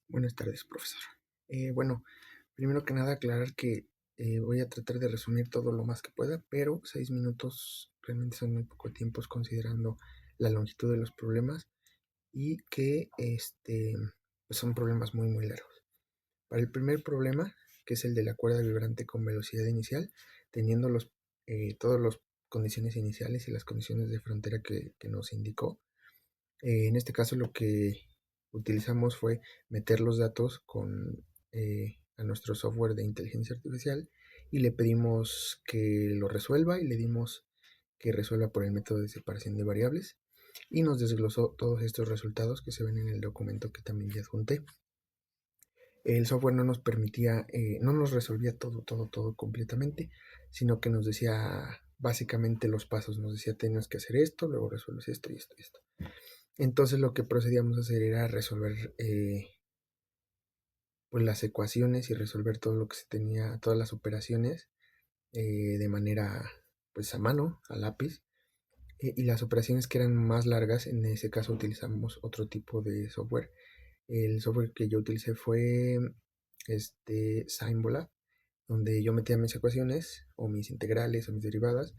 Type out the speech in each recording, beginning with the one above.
Buenas tardes, profesor. Bueno, primero que nada aclarar que voy a tratar de resumir todo lo más que pueda, pero 6 minutos realmente son muy poco tiempos considerando la longitud de los problemas y que pues son problemas muy largos. Para el primer problema, que es el de la cuerda vibrante con velocidad inicial, teniendo todas las condiciones iniciales y las condiciones de frontera que nos indicó, en este caso lo que utilizamos fue meter los datos a nuestro software de inteligencia artificial y le pedimos que lo resuelva y le dimos que resuelva por el método de separación de variables y nos desglosó todos estos resultados que se ven en el documento que también ya adjunté. El software no nos permitía, no nos resolvía todo completamente, sino que nos decía básicamente los pasos, nos decía tienes que hacer esto, luego resuelves esto y esto y esto. Entonces lo que procedíamos a hacer era resolver pues las ecuaciones y resolver todo lo que se tenía, todas las operaciones de manera pues a mano, a lápiz. Y las operaciones que eran más largas, en ese caso utilizamos otro tipo de software. El software que yo utilicé fue Symbola, donde yo metía mis ecuaciones o mis integrales o mis derivadas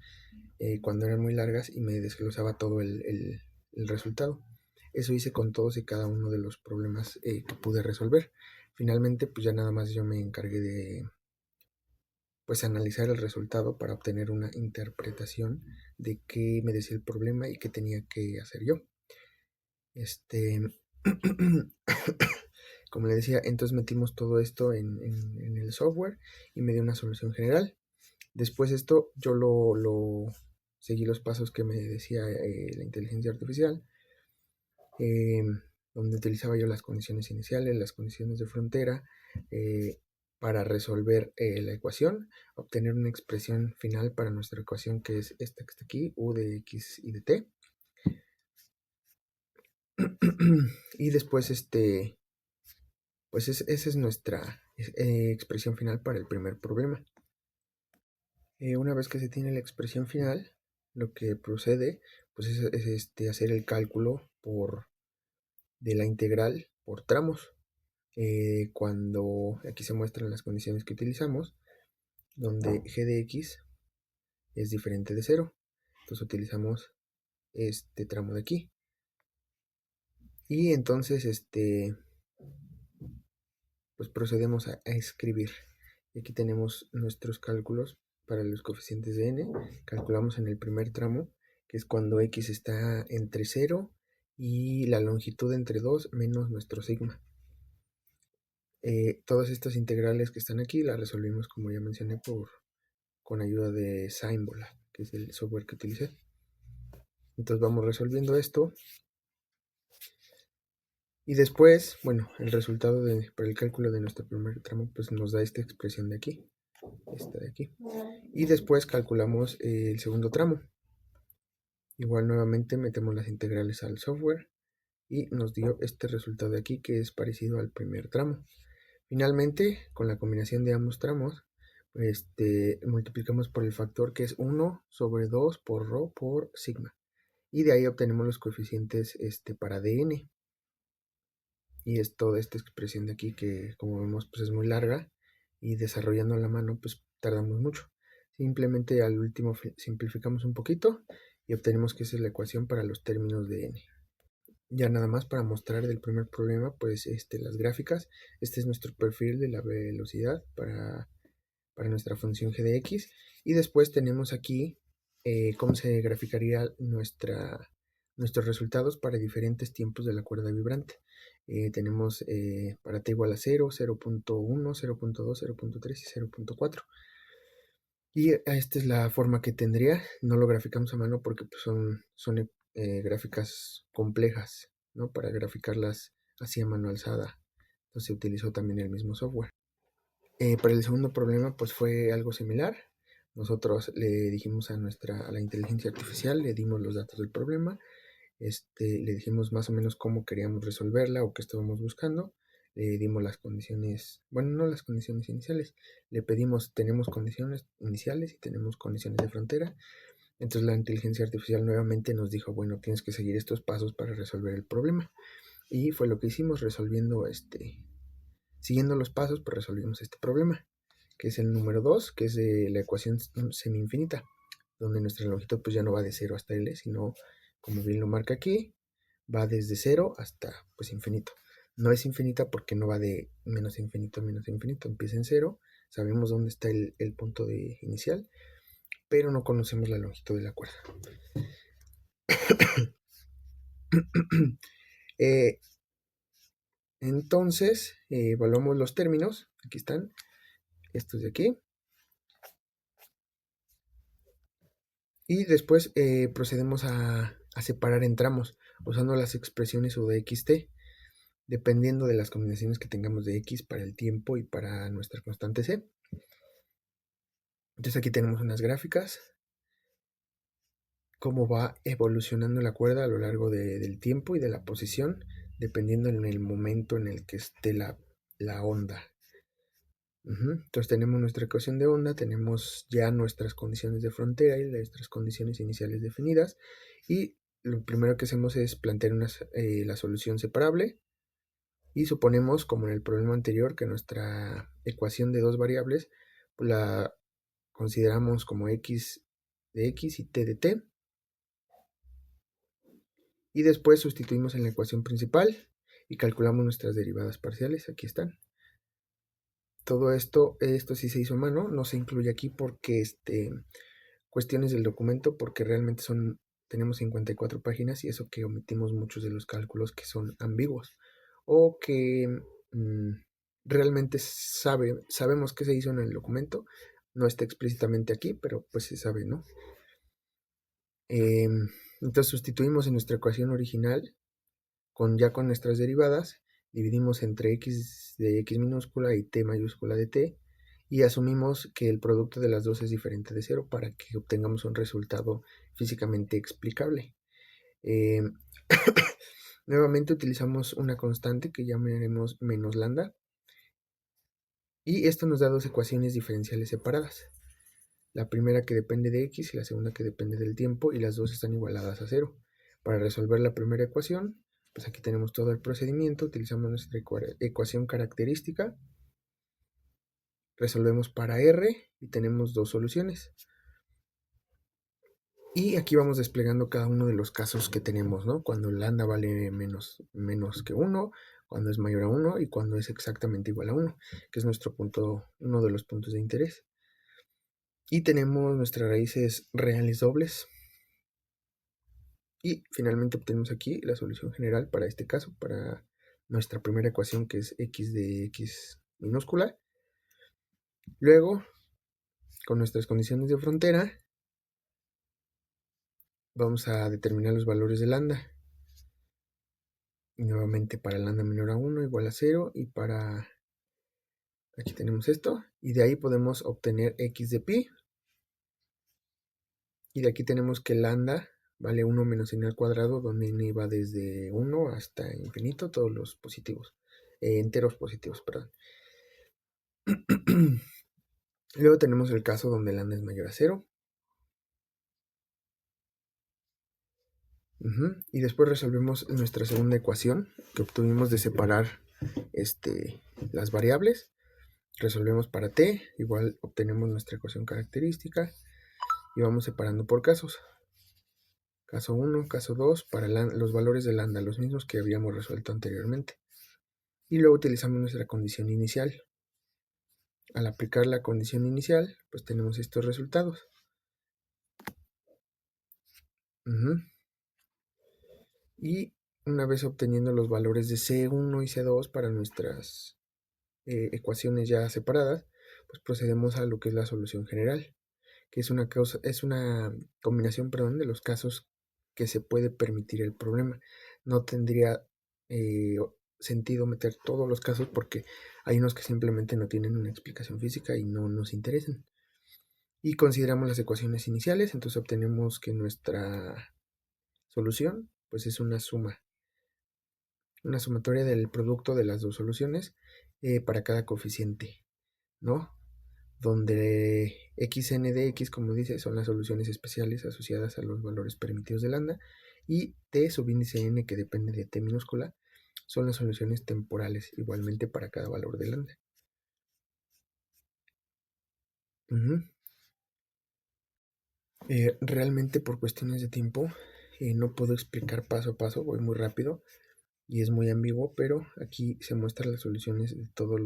cuando eran muy largas y me desglosaba todo el resultado. Eso hice con todos y cada uno de los problemas que pude resolver. Finalmente, pues ya nada más yo me encargué de pues analizar el resultado para obtener una interpretación de qué me decía el problema y qué tenía que hacer yo. Como le decía, entonces metimos todo esto en el software y me dio una solución general. Después esto yo lo seguí los pasos que me decía la inteligencia artificial, eh, donde utilizaba yo las condiciones iniciales, las condiciones de frontera, para resolver la ecuación, obtener una expresión final para nuestra ecuación que es esta que está aquí, u de x y de t. Y después pues esa es nuestra expresión final para el primer problema. Una vez que se tiene la expresión final, lo que procede pues es hacer el cálculo de la integral por tramos. Cuando aquí se muestran las condiciones que utilizamos, donde g de x es diferente de 0. Entonces utilizamos este tramo de aquí. Y entonces pues procedemos a escribir. Y aquí tenemos nuestros cálculos para los coeficientes de n. Calculamos en el primer tramo, que es cuando x está entre 0 y la longitud entre 2 menos nuestro sigma. Todas estas integrales que están aquí las resolvimos, como ya mencioné, con ayuda de Symbola, que es el software que utilicé. Entonces vamos resolviendo esto. Y después, bueno, el resultado para el cálculo de nuestro primer tramo, pues nos da esta expresión de aquí, esta de aquí. Y después calculamos el segundo tramo. Igual nuevamente metemos las integrales al software y nos dio este resultado de aquí, que es parecido al primer tramo. Finalmente, con la combinación de ambos tramos, multiplicamos por el factor que es 1 sobre 2 por ρ por sigma. Y de ahí obtenemos los coeficientes para dn. Y es toda esta expresión de aquí que, como vemos, pues es muy larga y desarrollando a la mano pues tardamos mucho. Simplemente al último simplificamos un poquito y obtenemos que esa es la ecuación para los términos de n. Ya nada más para mostrar del primer problema, pues las gráficas. Este es nuestro perfil de la velocidad para nuestra función g de x. Y después tenemos aquí cómo se graficaría nuestros resultados para diferentes tiempos de la cuerda vibrante. Tenemos para t igual a 0, 0.1, 0.2, 0.3 y 0.4. Y esta es la forma que tendría. No lo graficamos a mano porque pues, son gráficas complejas, ¿no? Para graficarlas así a mano alzada. Entonces se utilizó también el mismo software. Para el segundo problema pues fue algo similar. Nosotros le dijimos a la inteligencia artificial, le dimos los datos del problema, le dijimos más o menos cómo queríamos resolverla o qué estábamos buscando, le dimos las condiciones, bueno, no las condiciones iniciales, le pedimos, tenemos condiciones iniciales y tenemos condiciones de frontera. Entonces la inteligencia artificial nuevamente nos dijo, bueno, tienes que seguir estos pasos para resolver el problema. Y fue lo que hicimos resolviendo Siguiendo los pasos, pues resolvimos este problema, que es el número 2, que es de la ecuación semi-infinita, donde nuestra longitud pues ya no va de 0 hasta L, sino, como bien lo marca aquí, va desde 0 hasta pues infinito. No es infinita porque no va de menos infinito a menos infinito, empieza en 0, sabemos dónde está el punto de inicial, pero no conocemos la longitud de la cuerda. Entonces, evaluamos los términos, aquí están, estos de aquí, y después procedemos a separar en tramos, usando las expresiones U de xt, dependiendo de las combinaciones que tengamos de x para el tiempo y para nuestra constante c. Entonces aquí tenemos unas gráficas, cómo va evolucionando la cuerda a lo largo del tiempo y de la posición, dependiendo en el momento en el que esté la onda. Entonces tenemos nuestra ecuación de onda, tenemos ya nuestras condiciones de frontera y nuestras condiciones iniciales definidas, y lo primero que hacemos es plantear la solución separable, y suponemos, como en el problema anterior, que nuestra ecuación de dos variables pues la consideramos como x de x y t de t, y después sustituimos en la ecuación principal y calculamos nuestras derivadas parciales. Aquí están. Todo esto sí se hizo a mano, no se incluye aquí porque cuestiones del documento, porque realmente tenemos 54 páginas, y eso que omitimos muchos de los cálculos que son ambiguos o que realmente sabemos que se hizo en el documento, no está explícitamente aquí, pero pues se sabe, ¿no? Entonces sustituimos en nuestra ecuación original ya con nuestras derivadas, dividimos entre x de x minúscula y t mayúscula de t, y asumimos que el producto de las dos es diferente de 0 para que obtengamos un resultado físicamente explicable. Nuevamente utilizamos una constante que llamaremos menos lambda, y esto nos da dos ecuaciones diferenciales separadas. La primera que depende de x y la segunda que depende del tiempo, y las dos están igualadas a 0. Para resolver la primera ecuación, pues aquí tenemos todo el procedimiento, utilizamos nuestra ecuación característica, resolvemos para r y tenemos dos soluciones. Y aquí vamos desplegando cada uno de los casos que tenemos, ¿no? Cuando lambda vale menos que 1, cuando es mayor a 1 y cuando es exactamente igual a 1, que es uno de los puntos de interés. Y tenemos nuestras raíces reales dobles. Y finalmente obtenemos aquí la solución general para este caso, para nuestra primera ecuación, que es x de x minúscula. Luego, con nuestras condiciones de frontera, vamos a determinar los valores de lambda. Y nuevamente para lambda menor a 1 igual a 0, y para... aquí tenemos esto, y de ahí podemos obtener x de pi. Y de aquí tenemos que lambda vale 1 menos n al cuadrado, donde n va desde 1 hasta infinito, todos los positivos, enteros positivos, perdón. Luego tenemos el caso donde lambda es mayor a 0. Y después resolvemos nuestra segunda ecuación que obtuvimos de separar las variables. Resolvemos para t, igual obtenemos nuestra ecuación característica y vamos separando por casos. Caso 1, caso 2, para los valores de lambda, los mismos que habíamos resuelto anteriormente. Y luego utilizamos nuestra condición inicial. Al aplicar la condición inicial, pues tenemos estos resultados. Y una vez obteniendo los valores de C1 y C2 para nuestras ecuaciones ya separadas, pues procedemos a lo que es la solución general, que es una combinación, perdón, de los casos que se puede permitir el problema. No tendría sentido meter todos los casos porque hay unos que simplemente no tienen una explicación física y no nos interesan. Y consideramos las ecuaciones iniciales, entonces obtenemos que nuestra solución pues es una sumatoria del producto de las dos soluciones para cada coeficiente, ¿no? Donde xn de x, como dice, son las soluciones especiales asociadas a los valores permitidos de lambda, y t subíndice n, que depende de t minúscula, son las soluciones temporales, igualmente para cada valor de lambda. Realmente por cuestiones de tiempo no puedo explicar paso a paso, voy muy rápido y es muy ambiguo, pero aquí se muestran las soluciones de todos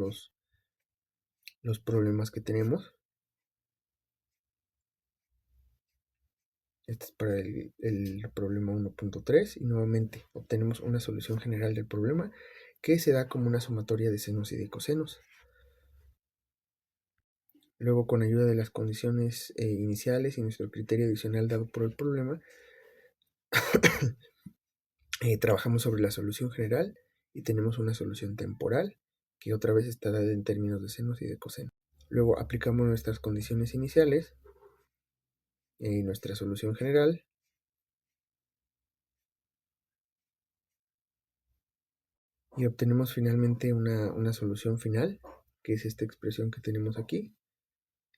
los problemas que tenemos. Este es para el problema 1.3 y nuevamente obtenemos una solución general del problema que se da como una sumatoria de senos y de cosenos. Luego, con ayuda de las condiciones iniciales y nuestro criterio adicional dado por el problema, trabajamos sobre la solución general y tenemos una solución temporal que otra vez está dada en términos de senos y de cosenos. Luego aplicamos nuestras condiciones iniciales y nuestra solución general y obtenemos finalmente una solución final, que es esta expresión que tenemos aquí.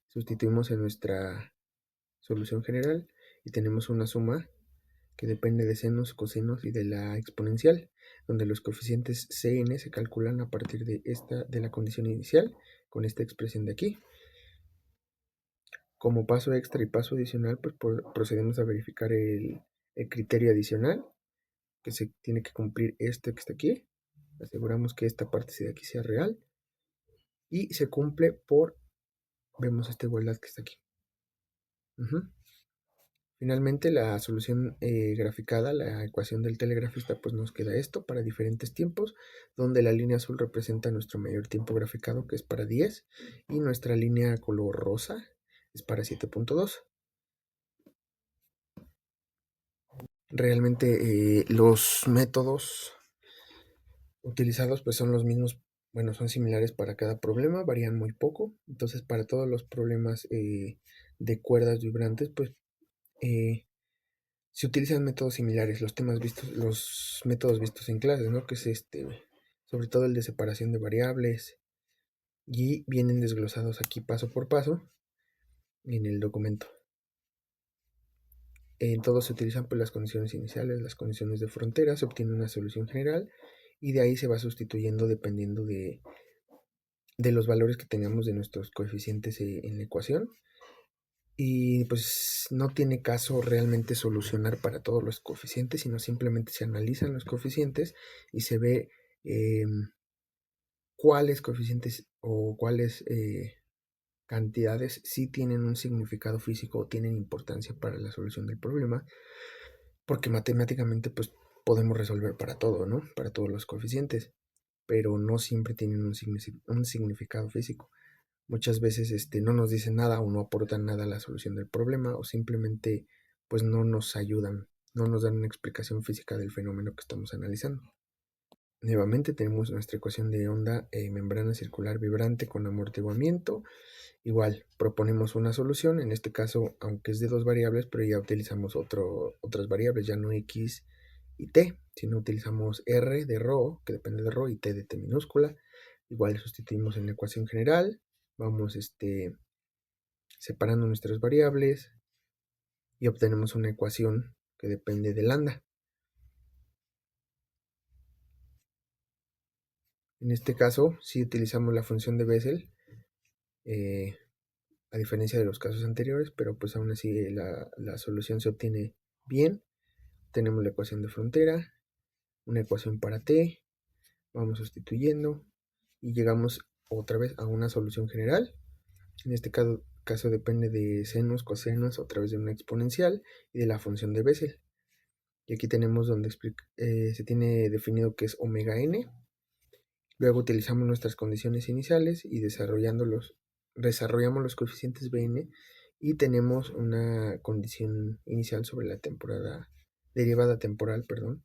Sustituimos en nuestra solución general y tenemos una suma que depende de senos, cosenos y de la exponencial, donde los coeficientes c y n se calculan a partir de la condición inicial con esta expresión de aquí. Como paso extra y paso adicional, pues procedemos a verificar el criterio adicional, que se tiene que cumplir este que está aquí. Aseguramos que esta parte de aquí sea real y se cumple vemos esta igualdad que está aquí. Finalmente, la solución graficada, la ecuación del telegrafista, pues nos queda esto para diferentes tiempos, donde la línea azul representa nuestro mayor tiempo graficado, que es para 10, y nuestra línea color rosa es para 7.2. Realmente los métodos utilizados pues son los mismos, bueno, son similares para cada problema, varían muy poco. Entonces, para todos los problemas de cuerdas vibrantes, pues se utilizan métodos similares, los métodos vistos en clases, ¿no? Que es sobre todo el de separación de variables, y vienen desglosados aquí paso por paso en el documento. En todos se utilizan pues las condiciones iniciales, las condiciones de frontera, se obtiene una solución general y de ahí se va sustituyendo dependiendo de los valores que tengamos de nuestros coeficientes en la ecuación. Y pues no tiene caso realmente solucionar para todos los coeficientes, sino simplemente se analizan los coeficientes y se ve cuáles coeficientes o cuáles cantidades sí tienen un significado físico o tienen importancia para la solución del problema, porque matemáticamente pues podemos resolver para todo, ¿no? Para todos los coeficientes, pero no siempre tienen un significado físico. Muchas veces no nos dicen nada o no aportan nada a la solución del problema, o simplemente pues no nos ayudan, no nos dan una explicación física del fenómeno que estamos analizando. Nuevamente tenemos nuestra ecuación de onda membrana circular vibrante con amortiguamiento. Igual proponemos una solución, en este caso aunque es de dos variables, pero ya utilizamos otras variables, ya no x y t, sino utilizamos r de ρ, que depende de ρ, y t de t minúscula. Igual sustituimos en la ecuación general, vamos separando nuestras variables y obtenemos una ecuación que depende de lambda. En este caso, si utilizamos la función de Bessel, a diferencia de los casos anteriores, pero pues aún así la solución se obtiene bien. Tenemos la ecuación de frontera, una ecuación para t, vamos sustituyendo y llegamos otra vez a una solución general. En este caso depende de senos, cosenos, a través de una exponencial y de la función de Bessel. Y aquí tenemos donde se tiene definido que es omega n. Luego utilizamos nuestras condiciones iniciales y desarrollamos los coeficientes Bn y tenemos una condición inicial sobre la derivada temporal, perdón.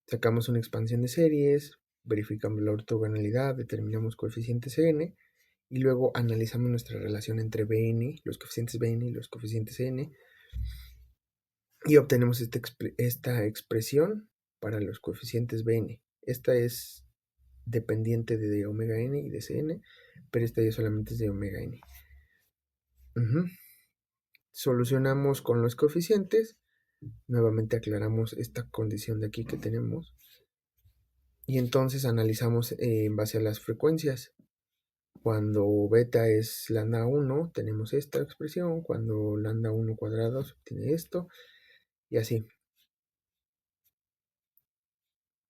Sacamos una expansión de series, verificamos la ortogonalidad, determinamos coeficientes n y luego analizamos nuestra relación entre Bn, los coeficientes Bn y los coeficientes n, y obtenemos esta expresión para los coeficientes Bn. Esta es dependiente de omega n y de Cn, pero esta ya solamente es de omega n. Solucionamos con los coeficientes, nuevamente aclaramos esta condición de aquí que tenemos, Y entonces analizamos en base a las frecuencias. Cuando beta es lambda 1, tenemos esta expresión. Cuando lambda 1 cuadrado se obtiene esto. Y así.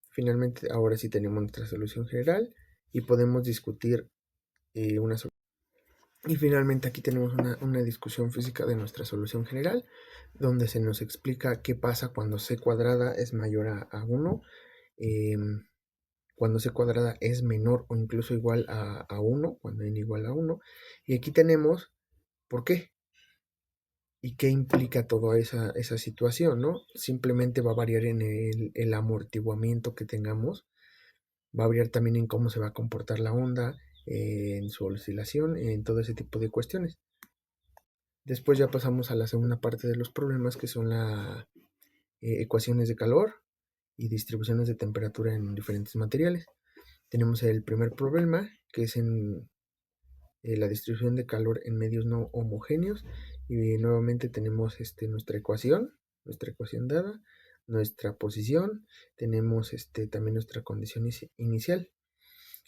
Finalmente, ahora sí tenemos nuestra solución general y podemos discutir una solución. Y finalmente aquí tenemos una discusión física de nuestra solución general, donde se nos explica qué pasa cuando c cuadrada es mayor a 1, cuando c cuadrada es menor o incluso igual a 1, cuando n igual a 1. Y aquí tenemos por qué y qué implica toda esa situación, ¿no? Simplemente va a variar en el amortiguamiento que tengamos, va a variar también en cómo se va a comportar la onda, en su oscilación, en todo ese tipo de cuestiones. Después ya pasamos a la segunda parte de los problemas, que son las ecuaciones de calor y distribuciones de temperatura en diferentes materiales. Tenemos el primer problema, que es en la distribución de calor en medios no homogéneos. Y nuevamente tenemos nuestra ecuación dada, nuestra posición, tenemos también nuestra condición inicial.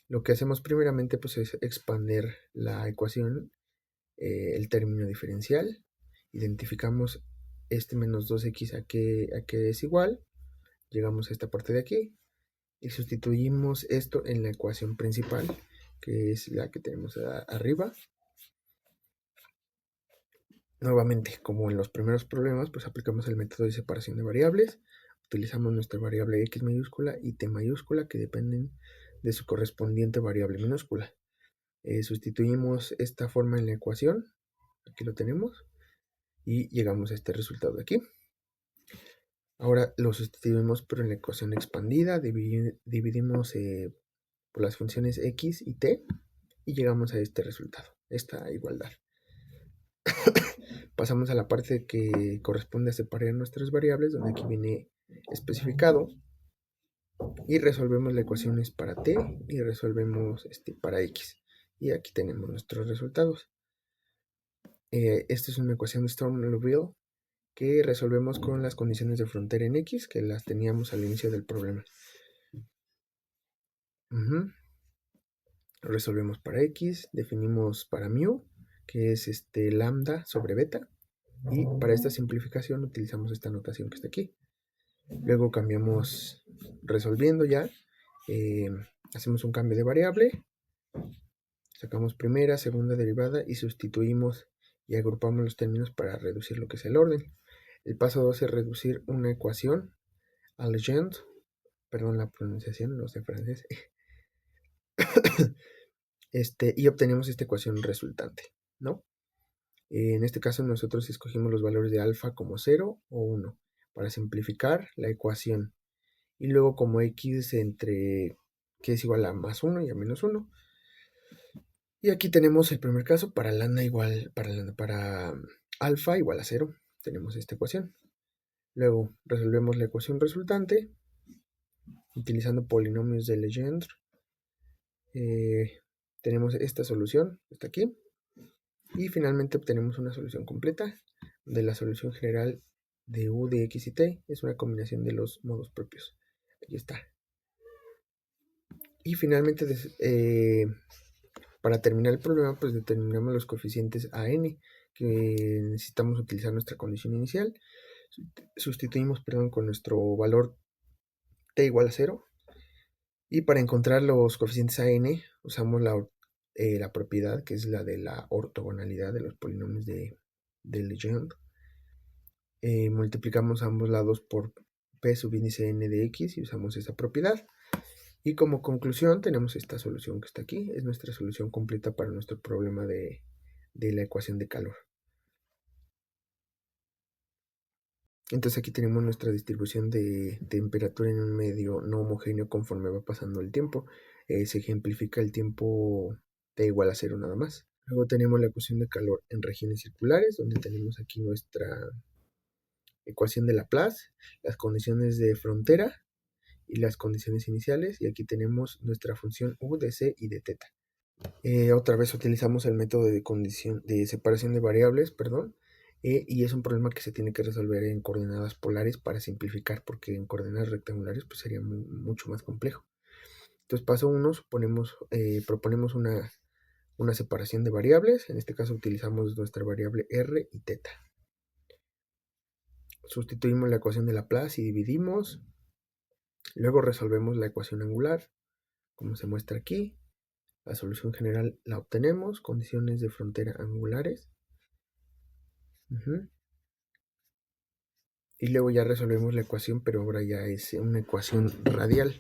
Lo que hacemos primeramente pues es expander la ecuación, el término diferencial, identificamos este menos 2x a que es igual, llegamos a esta parte de aquí y sustituimos esto en la ecuación principal, que es la que tenemos arriba. Nuevamente, como en los primeros problemas, pues aplicamos el método de separación de variables, utilizamos nuestra variable x mayúscula y t mayúscula que dependen de su correspondiente variable minúscula. Sustituimos esta forma en la ecuación, aquí lo tenemos, y llegamos a este resultado de aquí. Ahora lo sustituimos pero en la ecuación expandida, dividimos por las funciones x y t y llegamos a este resultado, esta igualdad. Pasamos a la parte que corresponde a separar nuestras variables, donde aquí viene especificado, y resolvemos las ecuaciones para t y resolvemos para x. Y aquí tenemos nuestros resultados. Esta es una ecuación de Sturm-Liouville que resolvemos con las condiciones de frontera en x, que las teníamos al inicio del problema. Resolvemos para x, definimos para mu, que es lambda sobre beta, y para esta simplificación utilizamos esta notación que está aquí. Luego cambiamos, resolviendo ya, hacemos un cambio de variable, sacamos primera, segunda derivada y sustituimos y agrupamos los términos para reducir lo que es el orden. El paso 2 es reducir una ecuación a Legendre, perdón la pronunciación, no sé francés, y obtenemos esta ecuación resultante, ¿no? En este caso nosotros escogimos los valores de alfa como 0 o 1 para simplificar la ecuación. Y luego como x entre que es igual a más 1 y a menos 1. Y aquí tenemos el primer caso para lambda igual, para alfa igual a 0. Tenemos esta ecuación. Luego resolvemos la ecuación resultante utilizando polinomios de Legendre. Tenemos esta solución, está aquí. Y finalmente obtenemos una solución completa de la solución general de u de x y t. Es una combinación de los modos propios. Aquí está. Y finalmente, para terminar el problema, pues determinamos los coeficientes a n, que necesitamos utilizar nuestra condición inicial. Sustituimos, con nuestro valor t igual a 0. Y para encontrar los coeficientes a n, usamos la propiedad que es la de la ortogonalidad de los polinomios de Legendre. Multiplicamos a ambos lados por p subíndice n de x y usamos esa propiedad. Y como conclusión tenemos esta solución que está aquí. Es nuestra solución completa para nuestro problema de la ecuación de calor. Entonces aquí tenemos nuestra distribución de temperatura en un medio no homogéneo conforme va pasando el tiempo. Se ejemplifica el tiempo t igual a 0 nada más. Luego tenemos la ecuación de calor en regiones circulares, donde tenemos aquí nuestra ecuación de Laplace, las condiciones de frontera y las condiciones iniciales, y aquí tenemos nuestra función u de c y de θ. Otra vez utilizamos el método de separación de variables, y es un problema que se tiene que resolver en coordenadas polares para simplificar, porque en coordenadas rectangulares pues sería mucho más complejo. Entonces, paso 1, proponemos una separación de variables. En este caso utilizamos nuestra variable r y θ. Sustituimos la ecuación de Laplace y dividimos. Luego resolvemos la ecuación angular, como se muestra aquí. La solución general la obtenemos, condiciones de frontera angulares. Y luego ya resolvemos la ecuación, pero ahora ya es una ecuación radial.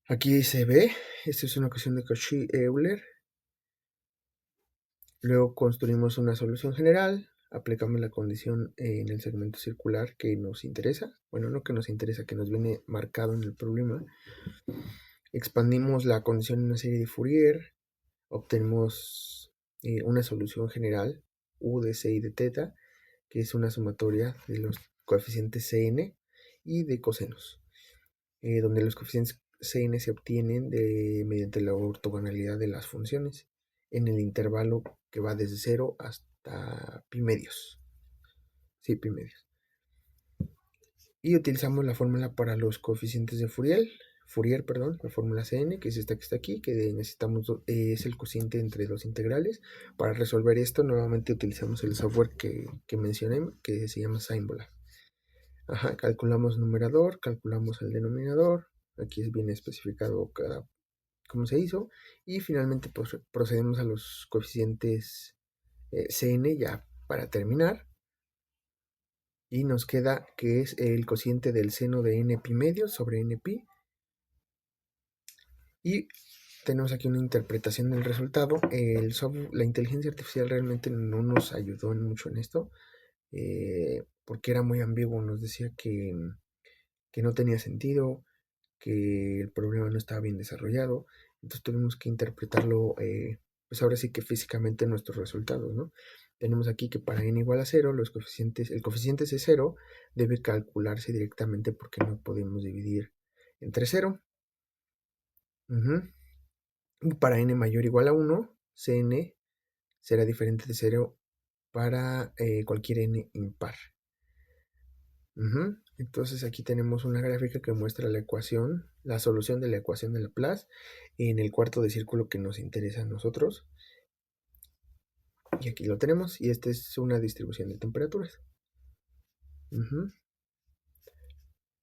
Aquí se ve, esta es una ecuación de Cauchy-Euler. Luego construimos una solución general, aplicamos la condición en el segmento circular que nos interesa. Bueno, no que nos interesa, que nos viene marcado en el problema. Expandimos la condición en una serie de Fourier, obtenemos una solución general, U de C y de θ, que es una sumatoria de los coeficientes Cn y de cosenos, donde los coeficientes Cn se obtienen mediante la ortogonalidad de las funciones en el intervalo que va desde 0 hasta pi medios. Sí, pi medios. Y utilizamos la fórmula para los coeficientes de Fourier, la fórmula Cn, que es esta que está aquí, que necesitamos, es el cociente entre dos integrales. Para resolver esto, nuevamente utilizamos el software que mencioné, que se llama Symbola. Calculamos numerador, calculamos el denominador, aquí es bien especificado cómo se hizo, y finalmente pues, procedemos a los coeficientes Cn ya para terminar. Y nos queda que es el cociente del seno de n pi medio sobre n pi. Y tenemos aquí una interpretación del resultado. La inteligencia artificial realmente no nos ayudó mucho en esto, porque era muy ambiguo. Nos decía que no tenía sentido, que el problema no estaba bien desarrollado. Entonces tuvimos que interpretarlo, pues ahora sí que físicamente nuestros resultados, ¿no? Tenemos aquí que para n igual a 0, el coeficiente C0 debe calcularse directamente porque no podemos dividir entre 0. Y para n mayor o igual a 1, Cn será diferente de 0 para cualquier n impar. Entonces aquí tenemos una gráfica que muestra la solución de la ecuación de Laplace en el cuarto de círculo que nos interesa a nosotros. Y aquí lo tenemos, y esta es una distribución de temperaturas.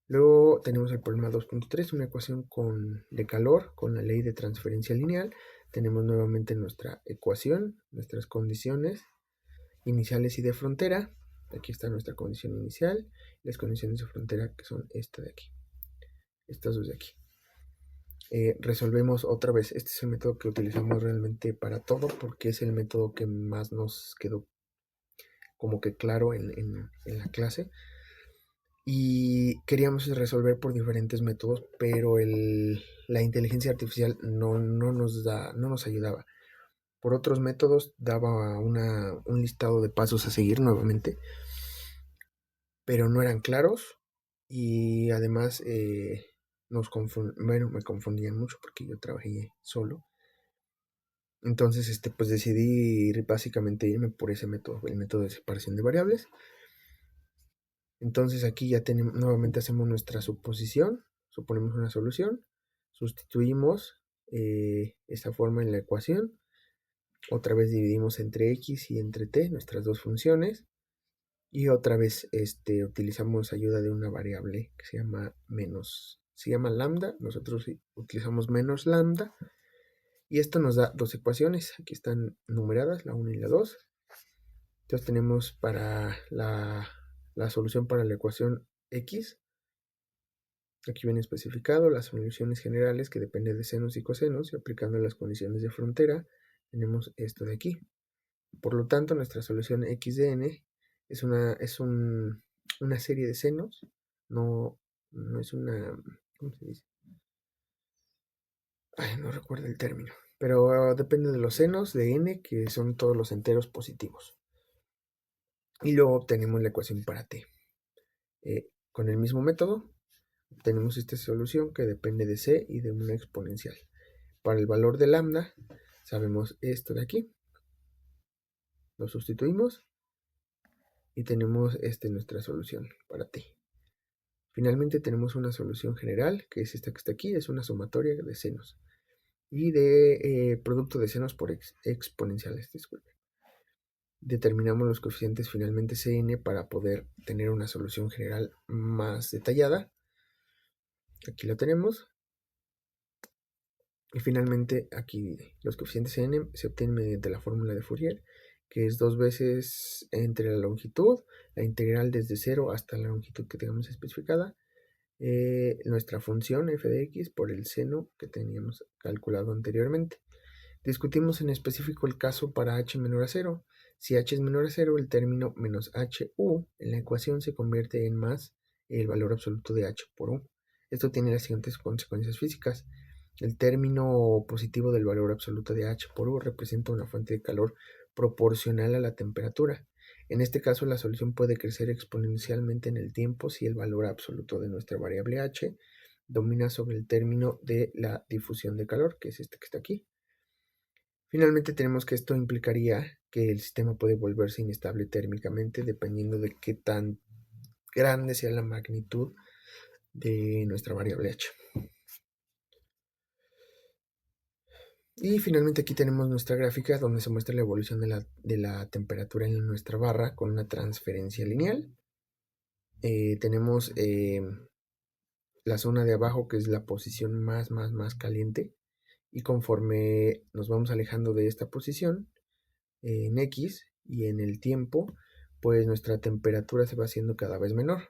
Luego tenemos el problema 2.3, una ecuación de calor con la ley de transferencia lineal. Tenemos nuevamente nuestra ecuación, nuestras condiciones iniciales y de frontera. Aquí está nuestra condición inicial, las condiciones de frontera que son esta de aquí, estas dos de aquí. Resolvemos otra vez, este es el método que utilizamos realmente para todo, porque es el método que más nos quedó como que claro en la clase. Y queríamos resolver por diferentes métodos, pero la inteligencia artificial no nos ayudaba. Por otros métodos daba un listado de pasos a seguir nuevamente, pero no eran claros, y además me confundían mucho porque yo trabajé solo. Entonces pues decidí básicamente irme por ese método, el método de separación de variables. Entonces aquí ya nuevamente hacemos nuestra suposición, suponemos una solución, sustituimos esta forma en la ecuación, otra vez dividimos entre x y entre t, nuestras dos funciones, y otra vez utilizamos ayuda de una variable que se llama lambda. Nosotros utilizamos menos lambda, y esto nos da dos ecuaciones, aquí están numeradas, la 1 y la 2. Entonces tenemos para la solución para la ecuación x, aquí viene especificado las soluciones generales que dependen de senos y cosenos, y aplicando las condiciones de frontera tenemos esto de aquí. Por lo tanto, nuestra solución x de n es una serie de senos, no es una, ¿cómo se dice? No recuerdo el término, pero depende de los senos de n, que son todos los enteros positivos. Y luego obtenemos la ecuación para t. Con el mismo método, tenemos esta solución que depende de c y de una exponencial. Para el valor de lambda, sabemos esto de aquí. Lo sustituimos y tenemos nuestra solución para t. Finalmente tenemos una solución general, que es esta que está aquí, es una sumatoria de senos y de producto de senos por exponenciales, disculpe. Determinamos los coeficientes finalmente Cn para poder tener una solución general más detallada. Aquí lo tenemos. Y finalmente aquí los coeficientes Cn se obtienen mediante la fórmula de Fourier, que es 2 veces entre la longitud, la integral desde 0 hasta la longitud que tengamos especificada, nuestra función f de x por el seno que teníamos calculado anteriormente. Discutimos en específico el caso para h menor a 0. Si h es menor a 0, el término menos hu en la ecuación se convierte en más el valor absoluto de h por u. Esto tiene las siguientes consecuencias físicas. El término positivo del valor absoluto de h por u representa una fuente de calor proporcional a la temperatura. En este caso, la solución puede crecer exponencialmente en el tiempo si el valor absoluto de nuestra variable h domina sobre el término de la difusión de calor, que es este que está aquí. Finalmente tenemos que esto implicaría que el sistema puede volverse inestable térmicamente dependiendo de qué tan grande sea la magnitud de nuestra variable h. Y finalmente aquí tenemos nuestra gráfica donde se muestra la evolución de la temperatura en nuestra barra con una transferencia lineal. Tenemos la zona de abajo, que es la posición más caliente, y conforme nos vamos alejando de esta posición en X y en el tiempo, pues nuestra temperatura se va haciendo cada vez menor.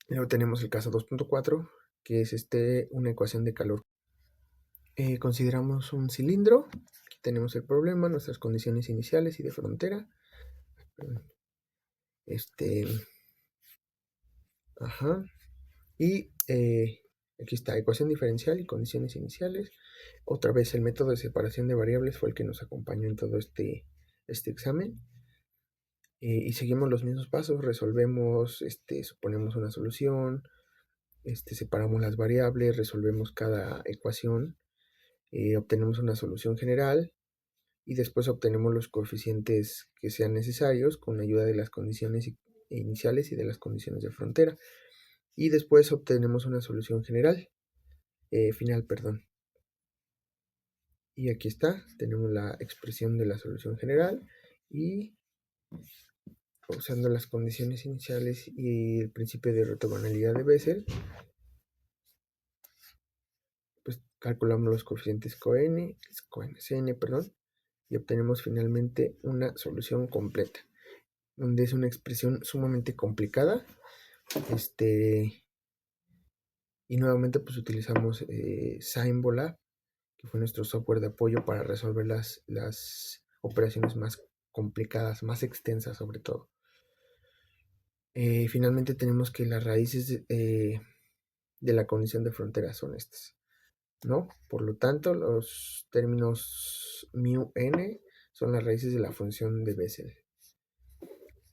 Luego tenemos el caso 2.4, que es una ecuación de calor. Consideramos un cilindro. Aquí tenemos el problema, nuestras condiciones iniciales y de frontera. Ajá. Y aquí está, ecuación diferencial y condiciones iniciales. Otra vez el método de separación de variables fue el que nos acompañó en todo este examen. Y seguimos los mismos pasos, resolvemos, suponemos una solución, separamos las variables, resolvemos cada ecuación, obtenemos una solución general y después obtenemos los coeficientes que sean necesarios con ayuda de las condiciones iniciales y de las condiciones de frontera. Y después obtenemos una solución general, final, perdón. Y aquí está, tenemos la expresión de la solución general y usando las condiciones iniciales y el principio de ortogonalidad de Bessel, pues calculamos los coeficientes Cn, perdón, y obtenemos finalmente una solución completa, donde es una expresión sumamente complicada. Y nuevamente pues utilizamos Symbolab, que fue nuestro software de apoyo para resolver las operaciones más complicadas, más extensas sobre todo. Finalmente tenemos que las raíces de la condición de frontera son estas, ¿no? Por lo tanto, los términos mu n son las raíces de la función de Bessel.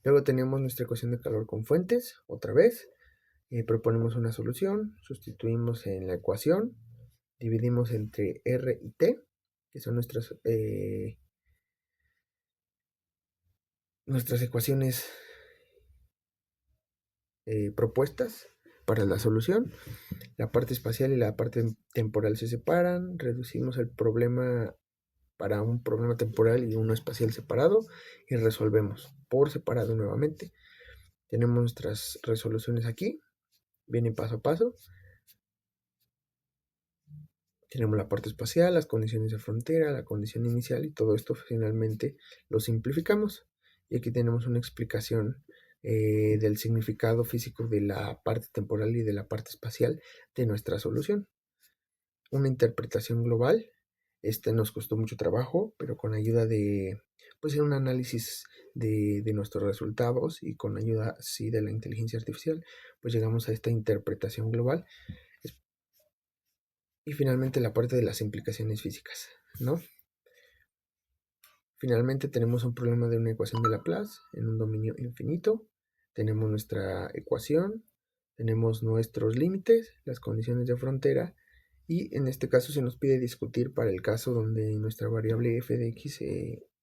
Luego tenemos nuestra ecuación de calor con fuentes, otra vez. Proponemos una solución, sustituimos en la ecuación, dividimos entre R y T, que son nuestras ecuaciones propuestas para la solución. La parte espacial y la parte temporal se separan, reducimos el problema para un problema temporal y uno espacial separado y resolvemos por separado nuevamente. Tenemos nuestras resoluciones aquí, vienen paso a paso. Tenemos la parte espacial, las condiciones de frontera, la condición inicial y todo esto finalmente lo simplificamos. Y aquí tenemos una explicación del significado físico de la parte temporal y de la parte espacial de nuestra solución. Una interpretación global. Nos costó mucho trabajo, pero con ayuda de un análisis de nuestros resultados y con ayuda de la inteligencia artificial, pues llegamos a esta interpretación global. Y finalmente la parte de las implicaciones físicas, ¿no? Finalmente tenemos un problema de una ecuación de Laplace en un dominio infinito. Tenemos nuestra ecuación, tenemos nuestros límites, las condiciones de frontera, y en este caso se nos pide discutir para el caso donde nuestra variable f de x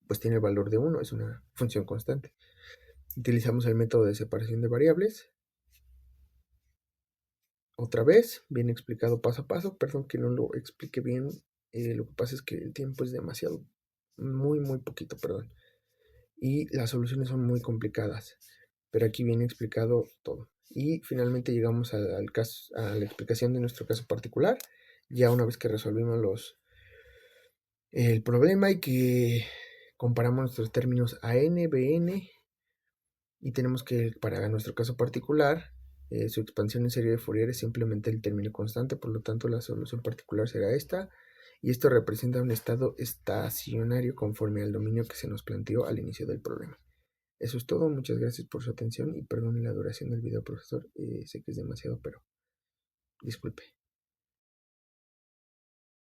pues tiene el valor de 1, es una función constante. Utilizamos el método de separación de variables. Otra vez, bien explicado paso a paso. Perdón que no lo explique bien. Lo que pasa es que el tiempo es demasiado, muy poquito, perdón. Y las soluciones son muy complicadas. Pero aquí viene explicado todo. Y finalmente llegamos al caso, a la explicación de nuestro caso particular. Ya una vez que resolvimos el problema y que comparamos nuestros términos AN, BN, y tenemos que, para nuestro caso particular, su expansión en serie de Fourier es simplemente el término constante, por lo tanto la solución particular será esta, y esto representa un estado estacionario conforme al dominio que se nos planteó al inicio del problema. Eso es todo, muchas gracias por su atención y perdone la duración del video, profesor, sé que es demasiado, pero disculpe.